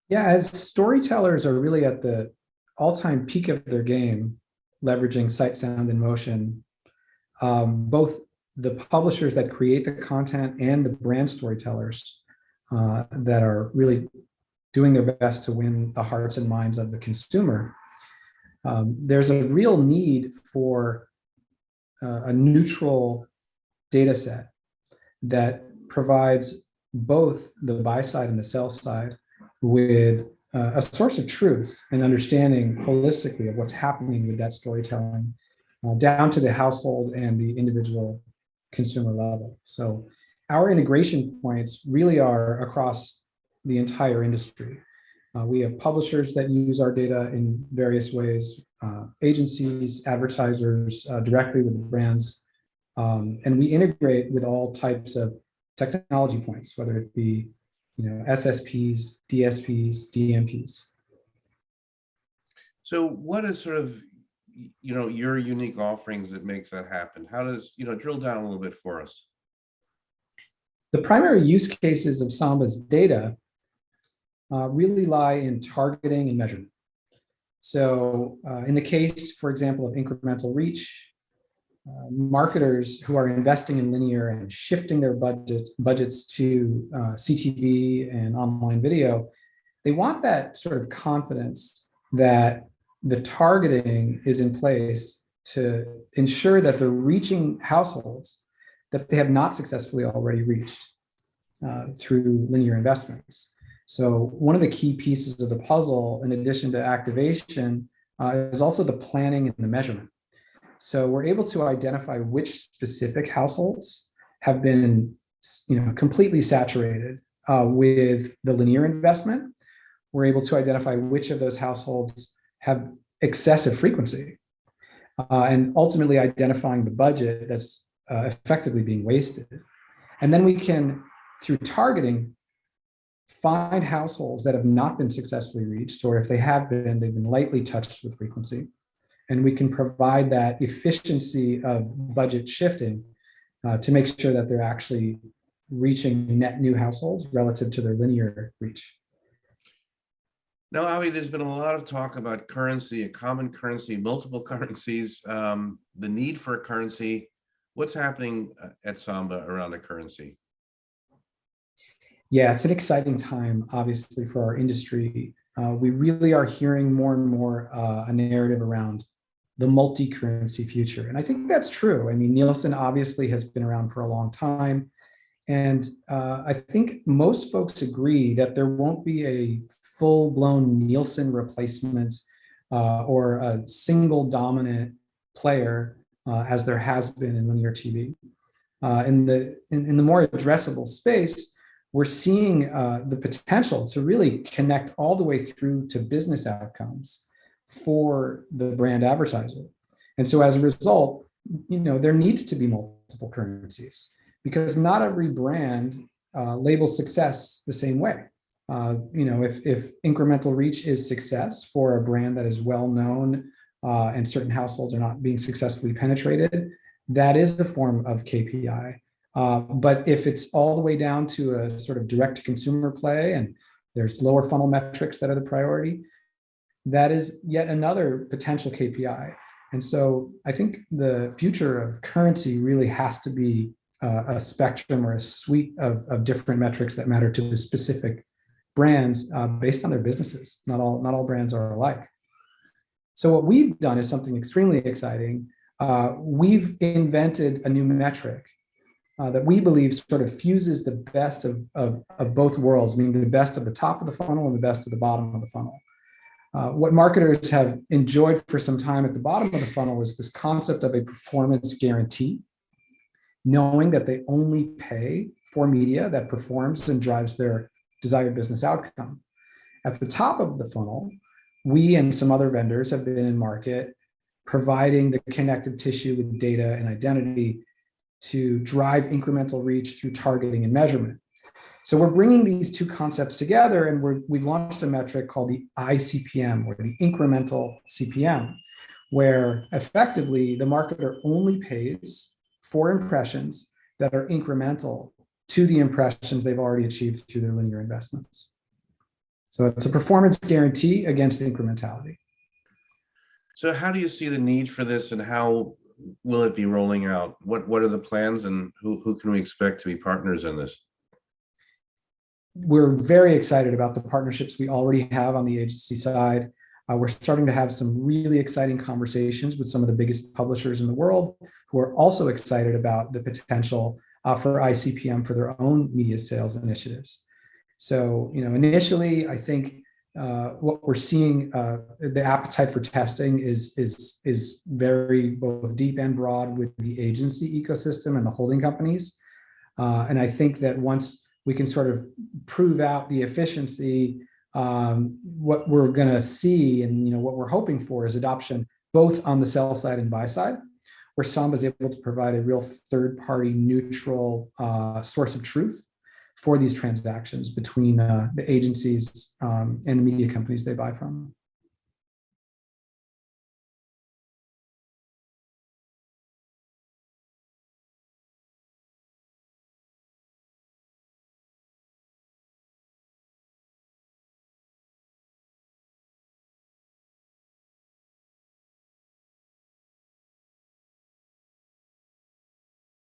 Yeah, as storytellers are really at the all-time peak of their game, leveraging sight, sound, and motion, both the publishers that create the content and the brand storytellers that are really doing their best to win the hearts and minds of the consumer. There's a real need for a neutral data set that provides both the buy side and the sell side with a source of truth and understanding holistically of what's happening with that storytelling down to the household and the individual consumer level. So our integration points really are across the entire industry. We have publishers that use our data in various ways, agencies, advertisers, directly with the brands, and we integrate with all types of technology points, whether it be SSPs, DSPs, DMPs. So what is sort of, your unique offerings that makes that happen? How does, drill down a little bit for us? The primary use cases of Samba's data really lie in targeting and measurement. So in the case, for example, of incremental reach, marketers who are investing in linear and shifting their budgets to CTV and online video, they want that sort of confidence that the targeting is in place to ensure that they're reaching households that they have not successfully already reached through linear investments. So one of the key pieces of the puzzle, in addition to activation, is also the planning and the measurement. So we're able to identify which specific households have been, completely saturated with the linear investment. We're able to identify which of those households have excessive frequency, and ultimately identifying the budget that's effectively being wasted. And then we can, through targeting, find households that have not been successfully reached, or if they have been, they've been lightly touched with frequency. And we can provide that efficiency of budget shifting to make sure that they're actually reaching net new households relative to their linear reach. Now, Avi, there's been a lot of talk about currency, a common currency, multiple currencies, the need for a currency. What's happening at Samba around a currency? Yeah, it's an exciting time, obviously, for our industry. We really are hearing more and more a narrative around the multi-currency future. And I think that's true. I mean, Nielsen obviously has been around for a long time. And I think most folks agree that there won't be a full-blown Nielsen replacement or a single dominant player as there has been in linear TV. In the more addressable space, we're seeing the potential to really connect all the way through to business outcomes for the brand advertiser. And so as a result, there needs to be multiple currencies because not every brand labels success the same way. If incremental reach is success for a brand that is well known and certain households are not being successfully penetrated, that is the form of KPI. But if it's all the way down to a sort of direct to consumer play and there's lower funnel metrics that are the priority, that is yet another potential KPI. And so I think the future of currency really has to be a spectrum or a suite of different metrics that matter to the specific brands based on their businesses. Not all brands are alike. So what we've done is something extremely exciting. We've invented a new metric that we believe sort of fuses the best of both worlds, meaning the best of the top of the funnel and the best of the bottom of the funnel. What marketers have enjoyed for some time at the bottom of the funnel is this concept of a performance guarantee, knowing that they only pay for media that performs and drives their desired business outcome. At the top of the funnel, we and some other vendors have been in market providing the connective tissue with data and identity to drive incremental reach through targeting and measurement. So we're bringing these two concepts together, and we've launched a metric called the ICPM, or the incremental CPM, where effectively the marketer only pays for impressions that are incremental to the impressions they've already achieved through their linear investments. So it's a performance guarantee against incrementality. So how do you see the need for this, and how will it be rolling out? What are the plans, and who can we expect to be partners in this? We're very excited about the partnerships we already have on the agency side. We're starting to have some really exciting conversations with some of the biggest publishers in the world who are also excited about the potential for ICPM for their own media sales initiatives. So, initially, I think what we're seeing, the appetite for testing is very both deep and broad with the agency ecosystem and the holding companies. And I think that once we can sort of prove out the efficiency, what we're going to see and what we're hoping for is adoption both on the sell side and buy side, where Samba is able to provide a real third-party neutral source of truth for these transactions between the agencies and the media companies they buy from.